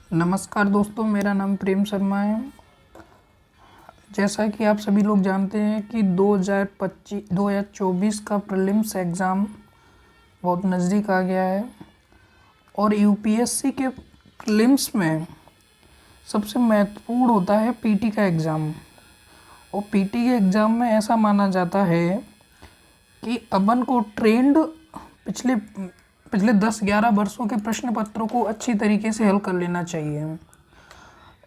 नमस्कार दोस्तों, मेरा नाम प्रेम शर्मा है। जैसा कि आप सभी लोग जानते हैं कि 2024 का प्रीलिम्स एग्ज़ाम बहुत नज़दीक आ गया है और यूपीएससी के प्रीलिम्स में सबसे महत्वपूर्ण होता है पीटी का एग्ज़ाम। और पीटी के एग्ज़ाम में ऐसा माना जाता है कि अपन को ट्रेंड पिछले पिछले 10-11 वर्षों के प्रश्न पत्रों को अच्छी तरीके से हल कर लेना चाहिए।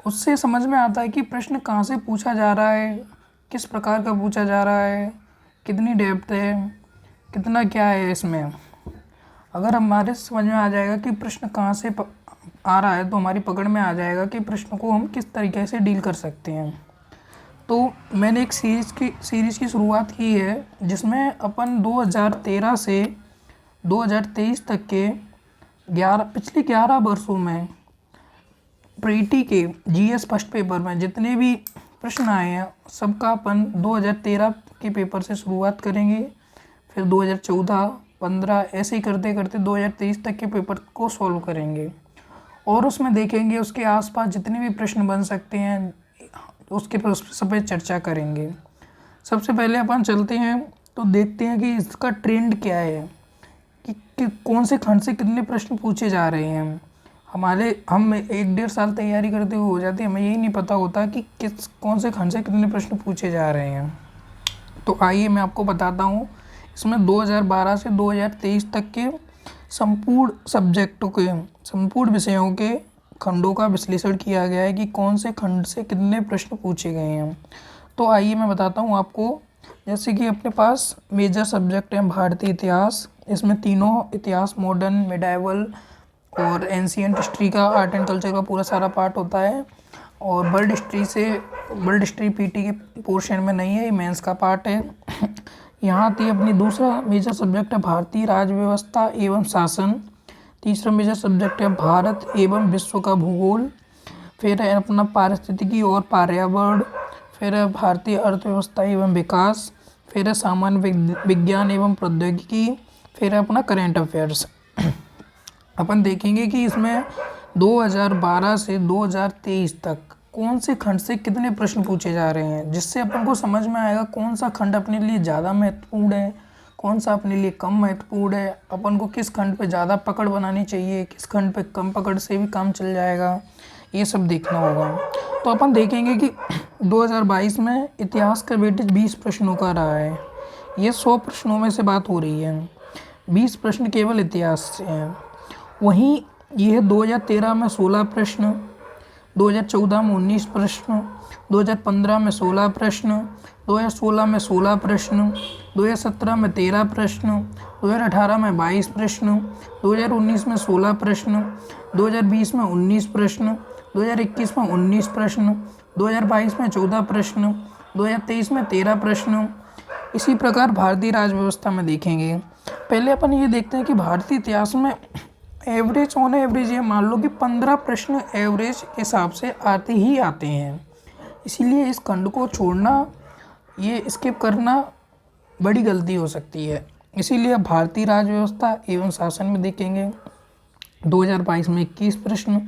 उससे समझ में आता है कि प्रश्न कहाँ से पूछा जा रहा है, किस प्रकार का पूछा जा रहा है, कितनी डेप्थ है, कितना क्या है इसमें। अगर हमारे समझ में आ जाएगा कि प्रश्न कहाँ से आ रहा है तो हमारी पकड़ में आ जाएगा कि प्रश्न को हम किस तरीके से डील कर सकते हैं। तो मैंने एक सीरीज़ की शुरुआत की है जिसमें अपन 2013 से 2023 तक के पिछले 11 वर्षों में पीटी के जीएस फर्स्ट पेपर में जितने भी प्रश्न आए हैं सबका अपन 2013 के पेपर से शुरुआत करेंगे, फिर 2014, 15 ऐसे ही करते करते 2023 तक के पेपर को सॉल्व करेंगे और उसमें देखेंगे उसके आसपास जितने भी प्रश्न बन सकते हैं उसके पर सब पे चर्चा करेंगे। सबसे पहले अपन चलते हैं तो देखते हैं कि इसका ट्रेंड क्या है कि कौन से खंड से कितने प्रश्न पूछे जा रहे हैं। हम 1-1.5 साल तैयारी करते हुए हो जाती है, हमें यही नहीं पता होता कि कौन से खंड से कितने प्रश्न पूछे जा रहे हैं। तो आइए मैं आपको बताता हूँ। इसमें 2012 से 2023 तक के संपूर्ण विषयों के खंडों का विश्लेषण किया गया है कि कौन से खंड से कितने प्रश्न पूछे गए हैं। तो आइए मैं बताता हूँ आपको। जैसे कि अपने पास मेजर सब्जेक्ट है भारतीय इतिहास, इसमें तीनों इतिहास, मॉडर्न, मिडाइवल और एंशिएंट हिस्ट्री का, आर्ट एंड कल्चर का पूरा सारा पार्ट होता है। और वर्ल्ड हिस्ट्री पीटी के पोर्शन में नहीं है, ये मेंस का पार्ट है। यहाँ आती है अपनी दूसरा मेजर सब्जेक्ट है भारतीय राज्य व्यवस्था एवं शासन। तीसरा मेजर सब्जेक्ट है भारत एवं विश्व का भूगोल। फिर है अपना पारिस्थितिकी और पर्यावरण। फिर है भारतीय अर्थव्यवस्था एवं विकास। फिर है सामान्य विज्ञान एवं प्रौद्योगिकी। फिर है अपना करेंट अफेयर्स। अपन देखेंगे कि इसमें 2012 से 2023 तक कौन से खंड से कितने प्रश्न पूछे जा रहे हैं, जिससे अपन को समझ में आएगा कौन सा खंड अपने लिए ज़्यादा महत्वपूर्ण है, कौन सा अपने लिए कम महत्वपूर्ण है, अपन को किस खंड पे ज़्यादा पकड़ बनानी चाहिए, किस खंड पे कम पकड़ से भी काम चल जाएगा, ये सब देखना होगा। तो अपन देखेंगे कि 2022 में इतिहास का वेटेज 20 प्रश्नों का रहा है। ये 100 प्रश्नों में से बात हो रही है, 20 प्रश्न केवल इतिहास से हैं। वहीं यह 2013 में 16 प्रश्न, 2014 में 19 प्रश्न, 2015 में 16 प्रश्न, 2016 में 16 प्रश्न, 2017 में 13 प्रश्न, 2018 में 22 प्रश्न, 2019 में 16 प्रश्न, 2020 में 19 प्रश्न, 2021 में 19 प्रश्न, 2022 में 14 प्रश्न, 2023 में 13 प्रश्न। इसी प्रकार भारतीय राज्य व्यवस्था में देखेंगे। पहले अपन ये देखते हैं कि भारतीय इतिहास में एवरेज ये मान लो कि 15 प्रश्न एवरेज के हिसाब से आते हैं। इसीलिए इस खंड को छोड़ना, ये स्किप करना बड़ी गलती हो सकती है। इसीलिए भारतीय राज्य व्यवस्था एवं शासन में देखेंगे 2022 में 21 प्रश्न,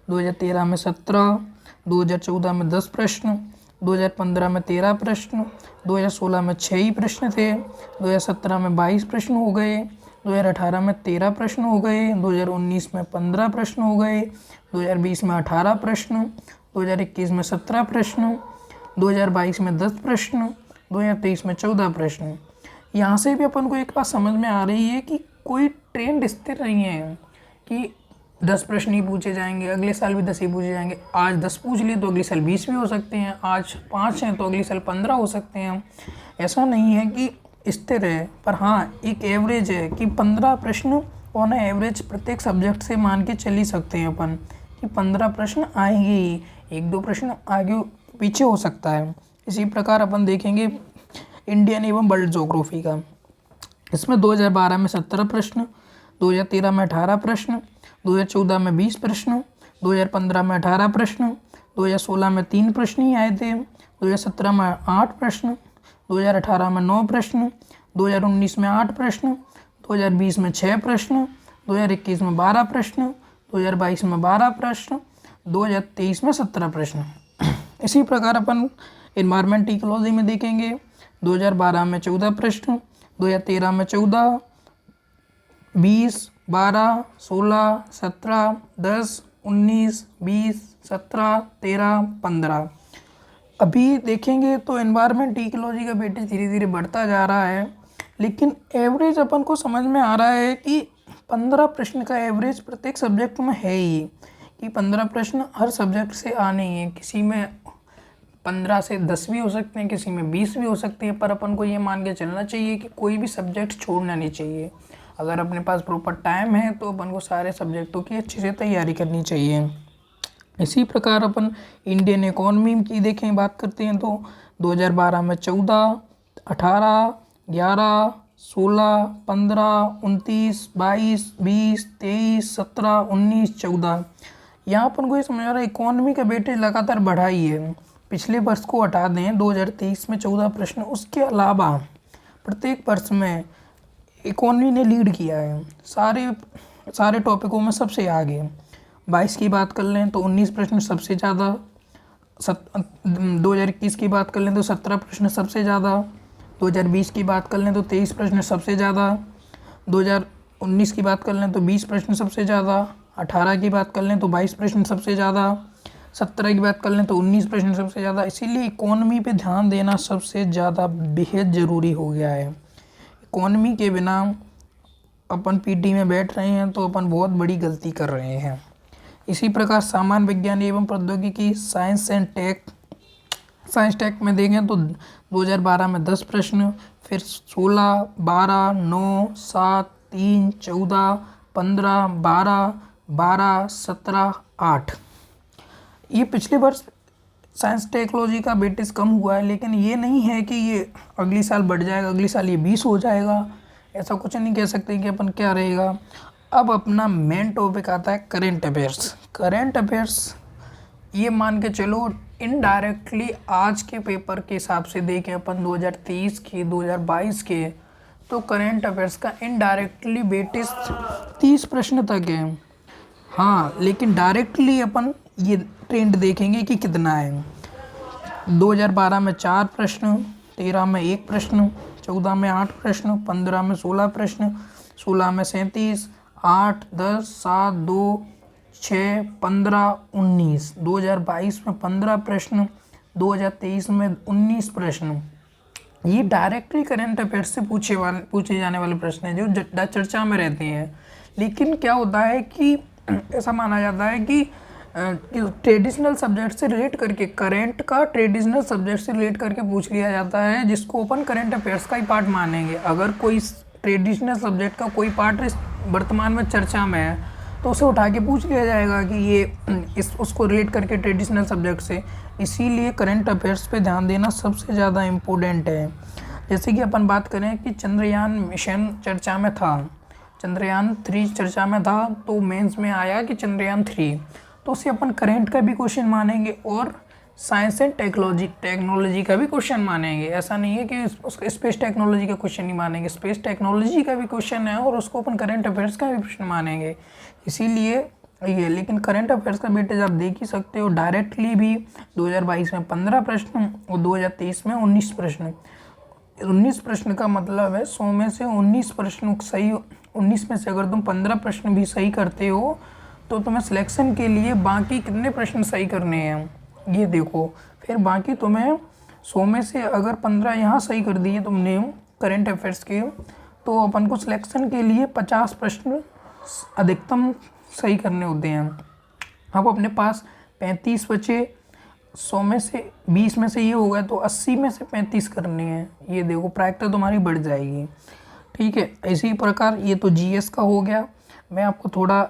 2013 में 17, 2014 में 10 प्रश्न, 2015 में 13 प्रश्न, 2016 में 6 ही प्रश्न थे, 2017 में 22 प्रश्न हो गए, 2018 में 13 प्रश्न हो गए, 2019 में 15 प्रश्न हो गए, 2020 में 18 प्रश्न, 2021 में 17 प्रश्न, 2022 में 10 प्रश्न, 2023 में 14 प्रश्न। यहाँ से भी अपन को एक बात समझ में आ रही है कि कोई ट्रेंड स्थिर नहीं है कि 10 प्रश्न ही पूछे जाएंगे, अगले साल भी 10 ही पूछे जाएंगे। आज 10 पूछ लिए तो अगले साल 20 भी हो सकते हैं, आज 5 हैं तो अगले साल 15 हो सकते हैं। ऐसा नहीं है कि स्थिर है, पर हाँ एक एवरेज है कि 15 प्रश्न ऑन एवरेज प्रत्येक सब्जेक्ट से मान के चल ही सकते हैं अपन कि 15 प्रश्न आएंगे ही, 1-2 प्रश्न आगे पीछे हो सकता है। इसी प्रकार अपन देखेंगे इंडियन एवं वर्ल्ड ज्योग्राफी का। इसमें 2012 में 17 प्रश्न, 2013 में 18 प्रश्न, 2014 में 20 प्रश्न, 2015 में 18 प्रश्न, 2016 में 3 प्रश्न ही आए थे, 2017 में 8 प्रश्न, 2018 में 9 प्रश्न, 2019 में 8 प्रश्न, 2020 में 6 प्रश्न, 2021 में 12 प्रश्न, 2022 में 12 प्रश्न, 2023 में 17 प्रश्न। इसी प्रकार अपन एनवायरमेंट इकोलॉजी में देखेंगे 2012 में 14 प्रश्न, 2013 में 14, 20, 12, 16, 17, 10, 19, 20, 17, 13, 15। अभी देखेंगे तो एनवायरमेंट इकोलॉजी का वेटेज धीरे धीरे बढ़ता जा रहा है, लेकिन एवरेज अपन को समझ में आ रहा है कि 15 प्रश्न का एवरेज प्रत्येक सब्जेक्ट में है ही, कि 15 प्रश्न हर सब्जेक्ट से आने ही है। किसी में 15 से 10 भी हो सकते हैं, किसी में 20 भी हो सकते हैं, पर अपन को ये मान के चलना चाहिए कि कोई भी सब्जेक्ट छोड़ना नहीं चाहिए। अगर अपने पास प्रॉपर टाइम है तो अपन को सारे सब्जेक्टों की अच्छे से तैयारी करनी चाहिए। इसी प्रकार अपन इंडियन इकोनॉमी की देखें बात करते हैं तो 2012 में 14, 18, 11, 16, 15, 29, 22, 20, 23, 17, 19, 14। यहाँ अपन को ये समझ आ रहा है इकोनॉमी का वेटेज लगातार बढ़ा ही है। पिछले वर्ष को हटा दें 2023 में 14 प्रश्न, उसके अलावा प्रत्येक वर्ष में इकोनॉमी ने लीड किया है, सारे टॉपिकों में सबसे आगे। 22 की बात कर लें तो 19 प्रश्न सबसे ज़्यादा, 2021 की बात कर लें तो 17 प्रश्न सबसे ज़्यादा, 2020 की बात कर लें तो 23 प्रश्न सबसे ज़्यादा, 2019 की बात कर लें तो 20 प्रश्न सबसे ज़्यादा, 18 की बात कर लें तो 22 प्रश्न सबसे ज़्यादा, 17 की बात कर लें तो 19 प्रश्न सबसे ज़्यादा। इसीलिए इकोनॉमी पे ध्यान देना सबसे ज़्यादा बेहद ज़रूरी हो गया है। इकोनॉमी के बिना अपन पीटी में बैठ रहे हैं तो अपन बहुत बड़ी गलती कर रहे हैं। इसी प्रकार सामान्य विज्ञान एवं प्रौद्योगिकी साइंस टेक में देखें तो 2012 में 10 प्रश्न, फिर 16, 12, 9, 7, 3, 14, 15, 12, 12, 17, 8। ये पिछले वर्ष साइंस टेक्नोलॉजी का वेटेज कम हुआ है, लेकिन ये नहीं है कि ये अगली साल बढ़ जाएगा, अगली साल ये 20 हो जाएगा, ऐसा कुछ नहीं कह सकते कि अपन क्या रहेगा। अब अपना मेन टॉपिक आता है करेंट अफेयर्स। करेंट अफेयर्स ये मान के चलो इनडायरेक्टली आज के पेपर के हिसाब से देखें अपन 2023 के 2022 के, तो करेंट अफेयर्स का इनडायरेक्टली वेटेज 30 प्रश्न तक है। हाँ, लेकिन डायरेक्टली अपन ये ट्रेंड देखेंगे कि कितना है। 2012 में 4 प्रश्न, 13 में 1 प्रश्न, 14 में 8 प्रश्न, 15 में 16 प्रश्न, 16 में 37, 8, 10, 7, 2, 6, 15, 19। 2022 में 15 प्रश्न, 2023 में 19 प्रश्न। ये डायरेक्टली करंट अफेयर्स से पूछे जाने वाले प्रश्न हैं जो चर्चा में रहते हैं। लेकिन क्या होता है कि ऐसा माना जाता है कि ट्रेडिशनल सब्जेक्ट से रिलेट करके, करंट का ट्रेडिशनल सब्जेक्ट से रिलेट करके पूछ लिया जाता है, जिसको अपन करंट अफेयर्स का ही पार्ट मानेंगे। अगर कोई ट्रेडिशनल सब्जेक्ट का कोई पार्ट वर्तमान में चर्चा में है तो उसे उठा के पूछ लिया जाएगा कि ये उसको रिलेट करके ट्रेडिशनल सब्जेक्ट से। इसीलिए करंट अफेयर्स पे ध्यान देना सबसे ज़्यादा इम्पोर्टेंट है। जैसे कि अपन बात करें कि चंद्रयान मिशन चर्चा में था, चंद्रयान 3 चर्चा में था, तो मेंस में आया कि चंद्रयान 3, तो उसे अपन करंट का भी क्वेश्चन मानेंगे और साइंस एंड टेक्नोलॉजी का भी क्वेश्चन मानेंगे। ऐसा नहीं है कि उसका स्पेस टेक्नोलॉजी का क्वेश्चन नहीं मानेंगे, स्पेस टेक्नोलॉजी का भी क्वेश्चन है और उसको अपन करंट अफेयर्स का भी प्रश्न मानेंगे। इसीलिए ये, लेकिन करंट अफेयर्स का वेटेज आप देख ही सकते हो। डायरेक्टली भी 2022 में 15 प्रश्न और 2023 में 19 प्रश्न। 19 प्रश्न का मतलब है 100 में से 19 प्रश्न सही। 19 में से अगर तुम 15 प्रश्न भी सही करते हो तो तुम्हें सिलेक्शन के लिए बाकी कितने प्रश्न सही करने हैं ये देखो। फिर बाकी तुम्हें 100 में से अगर 15 यहाँ सही कर दिए तुमने करंट अफेयर्स के, तो अपन को सिलेक्शन के लिए 50 प्रश्न अधिकतम सही करने होते हैं। अब अपने पास 35 बचे, 100 में से 20 में से ये हो गया तो 80 में से 35 करनी है। ये देखो प्रायिकता तुम्हारी बढ़ जाएगी। ठीक है, इसी प्रकार ये तो जीएस का हो गया। मैं आपको थोड़ा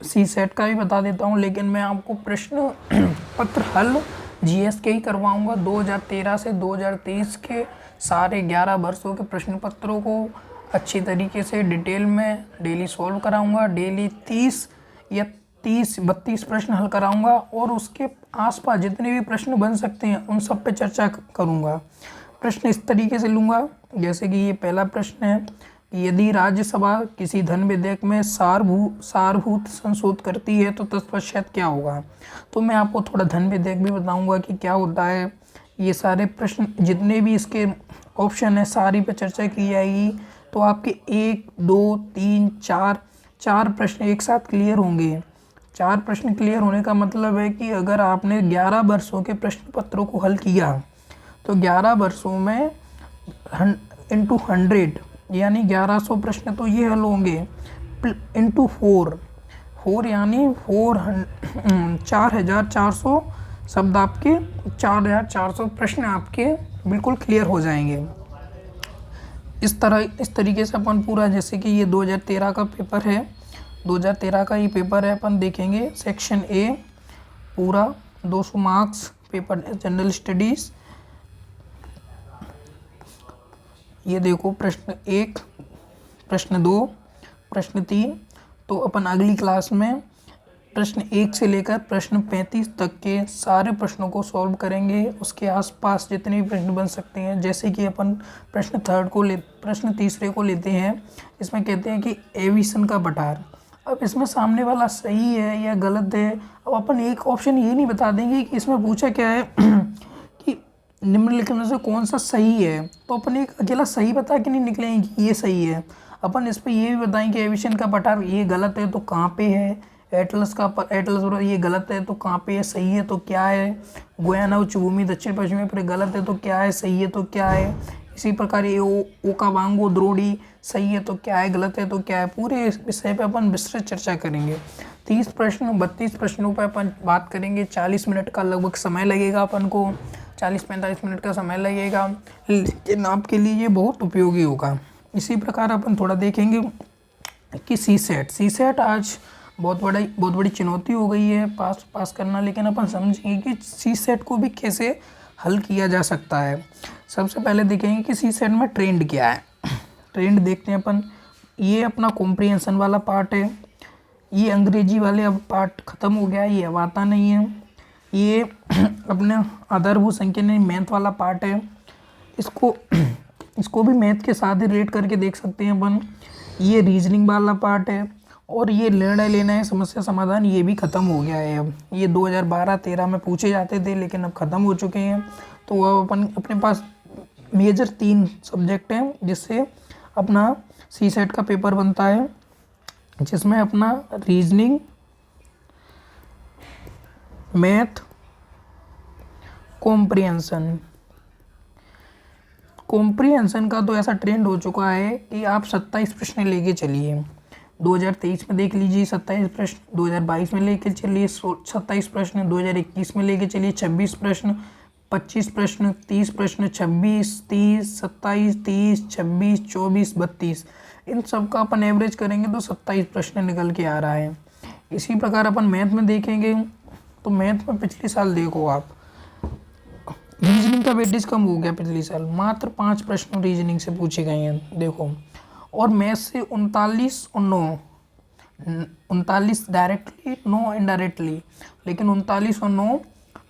सी सेट का भी बता देता हूँ, लेकिन मैं आपको प्रश्न पत्र हल जीएस के ही करवाऊँगा। 2013 से 2023 के सारे 11 वर्षों के प्रश्न पत्रों को अच्छी तरीके से डिटेल में डेली सॉल्व कराऊंगा। डेली 30 या 32 प्रश्न हल कराऊंगा और उसके आसपास जितने भी प्रश्न बन सकते हैं उन सब पे चर्चा करूंगा। प्रश्न इस तरीके से लूँगा, जैसे कि ये पहला प्रश्न है कि यदि राज्यसभा किसी धन विधेयक में सारभूत संशोधन करती है तो तत्पश्चात क्या होगा। तो मैं आपको थोड़ा धन विधेयक भी बताऊंगा कि क्या होता है। ये सारे प्रश्न जितने भी इसके ऑप्शन है सारी पे चर्चा की जाएगी। तो आपके 1 2 3 4 प्रश्न एक साथ क्लियर होंगे। 4 प्रश्न क्लियर होने का मतलब है कि अगर आपने 11 वर्षों के प्रश्न पत्रों को हल किया तो 11 वर्षों में इंटू 100 यानी 1100 प्रश्न तो ये हल होंगे, इंटू 4 यानी 4400 शब्द आपके 4400 प्रश्न आपके बिल्कुल क्लियर हो जाएंगे। इस तरीके से अपन पूरा, जैसे कि ये 2013 का पेपर है, 2013 का ये पेपर है, अपन देखेंगे सेक्शन ए पूरा 200 मार्क्स पेपर जनरल स्टडीज़। ये देखो प्रश्न 1, प्रश्न 2, प्रश्न 3। तो अपन अगली क्लास में प्रश्न 1 से लेकर प्रश्न 35 तक के सारे प्रश्नों को सॉल्व करेंगे। उसके आसपास जितने भी प्रश्न बन सकते हैं, जैसे कि अपन प्रश्न तीसरे को लेते हैं। इसमें कहते हैं कि एविएशन का पठार। अब इसमें सामने वाला सही है या गलत है। अब अपन एक ऑप्शन ये नहीं बता देंगे कि इसमें पूछा क्या है कि निम्नलिखित में से कौन सा सही है, तो अपन एक अकेला सही बता के नहीं निकलेंगे कि ये सही है। अपन इस पर ये भी बताएं कि एविएशन का पठार ये गलत है तो कहाँ पे है, एटलस ये गलत है तो कहाँ पे है, सही है तो क्या है, गुयाना उच्चभूमि दक्षिण पश्चिमी पर गलत है तो क्या है, सही है तो क्या है। इसी प्रकार ये ओकावांगो द्रोणी सही है तो क्या है, गलत है तो क्या है। पूरे इस विषय पे अपन विस्तृत चर्चा करेंगे। 30 प्रश्न 32 प्रश्नों पर अपन बात करेंगे। 40 मिनट का लगभग समय लगेगा अपन को, 40-45 मिनट का समय लगेगा, लेकिन आपके लिए ये बहुत उपयोगी होगा। इसी प्रकार अपन थोड़ा देखेंगे कि सी-सेट आज बहुत बड़ी चुनौती हो गई है पास करना, लेकिन अपन समझेंगे कि सी-सेट को भी कैसे हल किया जा सकता है। सबसे पहले देखेंगे कि सी-सेट में ट्रेंड क्या है। ट्रेंड देखते हैं अपन। ये अपना कॉम्प्रिहेंशन वाला पार्ट है, ये अंग्रेजी वाले अब पार्ट ख़त्म हो गया है, ये अब आता नहीं है। ये अपने आधारभूत संख्या नहीं मैथ वाला पार्ट है, इसको भी मैथ के साथ ही रिलेट करके देख सकते हैं अपन। ये रीजनिंग वाला पार्ट है और ये निर्णय लेना है, समस्या समाधान, ये भी ख़त्म हो गया है। अब ये 2012-13 में पूछे जाते थे लेकिन अब ख़त्म हो चुके हैं। तो अब अपन अपने पास मेजर 3 सब्जेक्ट हैं जिससे अपना सी-सेट का पेपर बनता है, जिसमें अपना रीजनिंग, मैथ, कॉम्प्रिहेंशन का तो ऐसा ट्रेंड हो चुका है कि आप 27 प्रश्न लेके चलिए। 2023 में देख लीजिए 27 प्रश्न, 2022 में लेके चलिए 27 प्रश्न, 2021 में लेके चलिए 26 प्रश्न, 25 प्रश्न, 30 प्रश्न, 26, 30, 27, 30, 26, 24, 32। इन सब का अपन एवरेज करेंगे तो 27 प्रश्न निकल के आ रहा है। इसी प्रकार अपन मैथ में देखेंगे तो मैथ में पिछले साल देखो आप, रीजनिंग का वेटेज कम हो गया पिछले साल, मात्र 5 प्रश्न रीजनिंग से पूछे गए हैं देखो। और मैथ से 39 और 9, 39 डायरेक्टली 9 इनडायरेक्टली, लेकिन 39 और 9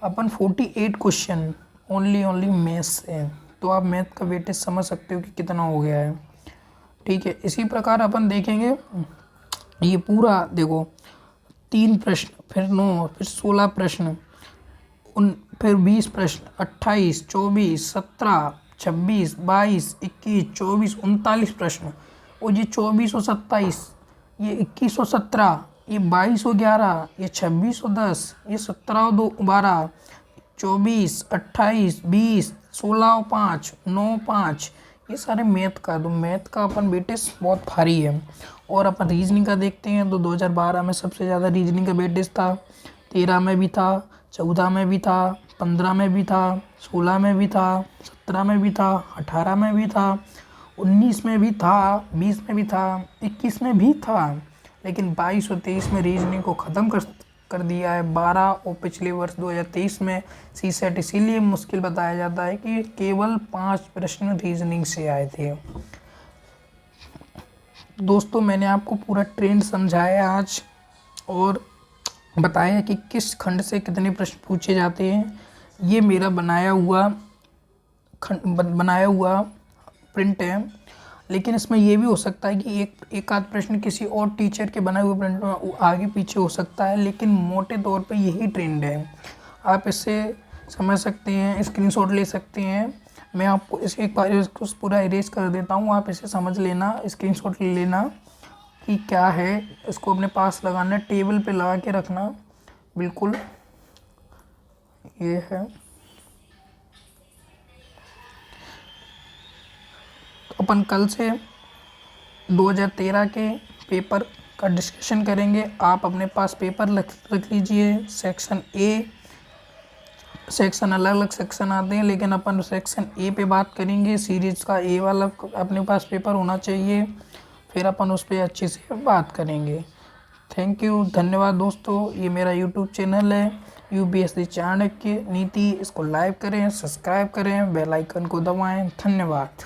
अपन 48 क्वेश्चन ओनली मैथ से। तो आप मैथ का वेटेज समझ सकते हो कि कितना हो गया है। ठीक है, इसी प्रकार अपन देखेंगे ये पूरा देखो 3 प्रश्न, फिर 9, फिर 16 प्रश्न, फिर 20 प्रश्न, 28, 24, 17, 26, 22, 21, 24, 39 प्रश्न। और ये 24 और 27, ये 21 और 17, ये 22 और 11, ये 26 और 10, ये 17 और 12, 24, 28, 20, 16 और 5, 9, 5, ये सारे मैथ का। तो मैथ का अपन वेटेज बहुत भारी है। और अपन रीजनिंग का देखते हैं तो 2012 में सबसे ज़्यादा रीजनिंग का वेटेज था, 13 में भी था, 14 में भी था, 15 में भी था, 16 में भी था, 17 में भी था, 18 में भी था, 19 में भी था, 20 में भी था, 21 में भी था, लेकिन 22 और 23 में रीजनिंग को ख़त्म कर दिया है। 12 और पिछले वर्ष 2023 में सी-सेट इसीलिए मुश्किल बताया जाता है कि केवल 5 प्रश्न रीजनिंग से आए थे। दोस्तों, मैंने आपको पूरा ट्रेंड समझाया आज और बताया कि किस खंड से कितने प्रश्न पूछे जाते हैं। ये मेरा बनाया हुआ प्रिंट है, लेकिन इसमें ये भी हो सकता है कि एक आध प्रश्न किसी और टीचर के बनाए हुए प्रिंट में आगे पीछे हो सकता है, लेकिन मोटे तौर पे यही ट्रेंड है। आप इससे समझ सकते हैं, स्क्रीनशॉट ले सकते हैं। मैं आपको इसे एक बार इसको पूरा इरेज कर देता हूँ, आप इसे समझ लेना, स्क्रीनशॉट ले लेना कि क्या है। इसको अपने पास लगाना, टेबल पे लगा के रखना, बिल्कुल ये है। तो अपन कल से 2013 के पेपर का डिस्कशन करेंगे। आप अपने पास पेपर रख लीजिए। सेक्शन ए, सेक्शन अलग अलग सेक्शन आते हैं, लेकिन अपन सेक्शन ए पे बात करेंगे। सीरीज़ का ए वाला अपने पास पेपर होना चाहिए, फिर अपन उस पर अच्छे से बात करेंगे। थैंक यू, धन्यवाद दोस्तों। ये मेरा यूट्यूब चैनल है UPSC चाणक्य नीति। इसको लाइक करें, सब्सक्राइब करें, बेल आइकन को दबाएं। धन्यवाद।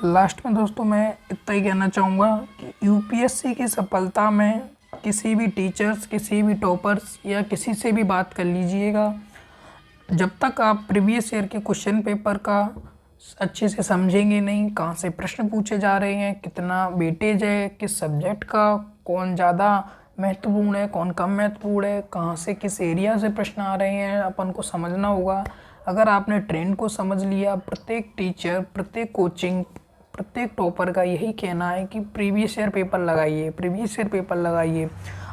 लास्ट में दोस्तों मैं इतना ही कहना चाहूँगा कि UPSC की सफलता में किसी भी टीचर्स, किसी भी टॉपर्स या किसी से भी बात कर लीजिएगा। जब तक आप प्रीवियस ईयर के क्वेश्चन पेपर का अच्छे से समझेंगे नहीं, कहाँ से प्रश्न पूछे जा रहे हैं, कितना वेटेज है, किस सब्जेक्ट का, कौन ज़्यादा महत्वपूर्ण है, कौन कम महत्वपूर्ण है, कहाँ से किस एरिया से प्रश्न आ रहे हैं, अपन को समझना होगा। अगर आपने ट्रेंड को समझ लिया, प्रत्येक टीचर, प्रत्येक कोचिंग, प्रत्येक टॉपर का यही कहना है कि प्रीवियस ईयर पेपर लगाइए, प्रीवियस ईयर पेपर लगाइए।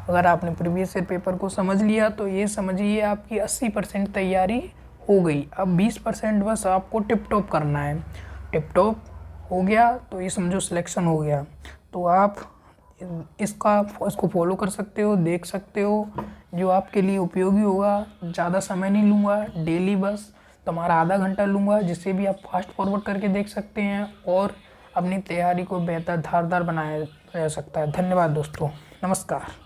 अगर आपने प्रीवियस ईयर पेपर को समझ लिया तो ये समझिए आपकी 80% तैयारी हो गई। अब 20% बस आपको टिप टॉप करना है। टिप टॉप हो गया तो ये समझो सिलेक्शन हो गया। तो आप इसको फॉलो कर सकते हो, देख सकते हो, जो आपके लिए उपयोगी होगा। ज़्यादा समय नहीं लूँगा, डेली बस तुम्हारा आधा घंटा लूँगा, जिससे भी आप फास्ट फॉरवर्ड करके देख सकते हैं और अपनी तैयारी को बेहतर धारदार बनाया जा सकता है। धन्यवाद दोस्तों, नमस्कार।